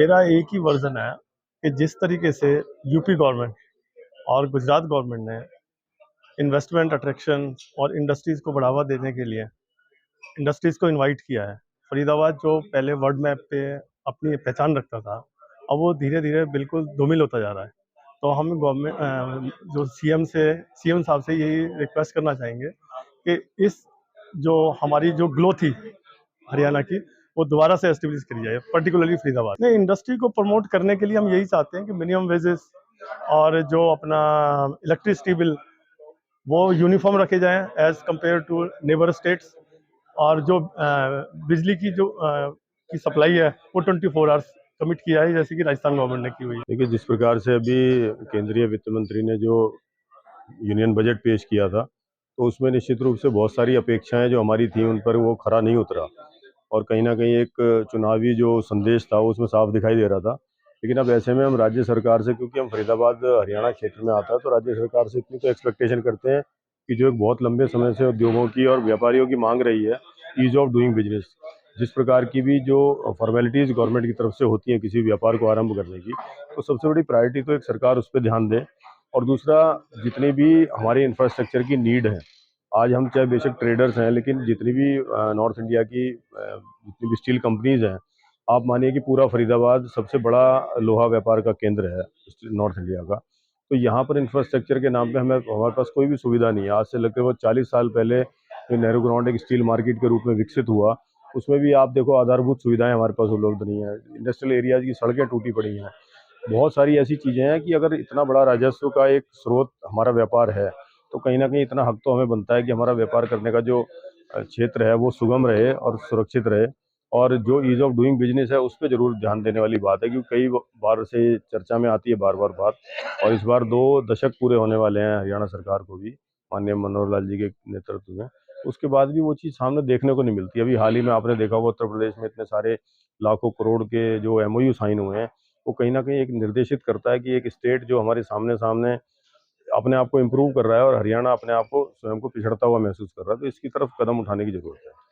मेरा एक ही वर्जन है कि जिस तरीके से यूपी गवर्नमेंट और गुजरात गवर्नमेंट ने इन्वेस्टमेंट अट्रैक्शन और इंडस्ट्रीज़ को बढ़ावा देने के लिए इंडस्ट्रीज़ को इनवाइट किया है। फरीदाबाद जो पहले वर्ल्ड मैप पे अपनी पहचान रखता था, अब वो धीरे धीरे बिल्कुल धूमिल होता जा रहा है। तो हम गवर्नमेंट जो सीएम साहब से यही रिक्वेस्ट करना चाहेंगे कि इस जो हमारी जो ग्लो थी हरियाणा की, वो दोबारा से एस्टेब्लिश करी जाए, पर्टिकुलरली फरीदाबाद में। इंडस्ट्री को प्रमोट करने के लिए हम यही चाहते हैं कि मिनिमम वेजेस और जो अपना इलेक्ट्रिसिटी बिल वो यूनिफॉर्म रखे जाएं as compared to neighbour states, और जो बिजली की जो की सप्लाई है वो 24 आवर्स कमिट किया है, जैसे कि राजस्थान गवर्नमेंट ने की हुई है। देखिए, जिस प्रकार से अभी केंद्रीय वित्त मंत्री ने जो यूनियन बजट पेश किया था, तो उसमें निश्चित रूप से बहुत सारी अपेक्षाएं जो हमारी थी उन पर वो खरा नहीं उतरा, और कहीं ना कहीं एक चुनावी जो संदेश था वो उसमें साफ दिखाई दे रहा था। लेकिन अब ऐसे में हम राज्य सरकार से, क्योंकि हम फरीदाबाद हरियाणा क्षेत्र में आता है, तो राज्य सरकार से इतनी तो एक्सपेक्टेशन करते हैं कि जो एक बहुत लंबे समय से उद्योगों की और व्यापारियों की मांग रही है, ईज ऑफ डूइंग बिजनेस, जिस प्रकार की भी जो फॉर्मेलिटीज गवर्नमेंट की तरफ से होती हैं किसी व्यापार को आरंभ करने की, तो सबसे बड़ी प्रायोरिटी तो एक सरकार उस पर ध्यान दे। और दूसरा, जितनी भी हमारी इंफ्रास्ट्रक्चर की नीड है, आज हम चाहे बेशक ट्रेडर्स हैं, लेकिन जितनी भी नॉर्थ इंडिया की जितनी भी स्टील कंपनीज हैं, आप मानिए कि पूरा फरीदाबाद सबसे बड़ा लोहा व्यापार का केंद्र है नॉर्थ इंडिया का। तो यहाँ पर इंफ्रास्ट्रक्चर के नाम पे हमारे पास कोई भी सुविधा नहीं है। आज से लगभग 40 साल पहले जो नेहरू ग्राउंड एक स्टील मार्केट के रूप में विकसित हुआ, उसमें भी आप देखो आधारभूत सुविधाएं हमारे पास उपलब्ध नहीं है। इंडस्ट्रियल एरियाज की सड़कें टूटी पड़ी हैं। बहुत सारी ऐसी चीजें हैं कि अगर इतना बड़ा राजस्व का एक स्रोत हमारा व्यापार है, तो कहीं ना कहीं इतना हक तो हमें बनता है कि हमारा व्यापार करने का जो क्षेत्र है वो सुगम रहे और सुरक्षित रहे। और जो ईज ऑफ डूइंग बिजनेस है उस पर जरूर ध्यान देने वाली बात है, क्योंकि कई बार से चर्चा में आती है बार बार बात, और इस बार 2 दशक पूरे होने वाले हैं हरियाणा सरकार को भी, माननीय मनोहर लाल जी के नेतृत्व में। उसके बाद भी वो चीज़ सामने देखने को नहीं मिलती। अभी हाल ही में आपने देखा होगा उत्तर प्रदेश में इतने सारे लाखों करोड़ के जो एमओयू साइन हुए हैं, वो कहीं ना कहीं एक निर्देशित करता है कि एक स्टेट जो हमारे सामने सामने अपने आप को इम्प्रूव कर रहा है, और हरियाणा अपने आप को स्वयं को पिछड़ता हुआ महसूस कर रहा है, तो इसकी तरफ कदम उठाने की जरूरत है।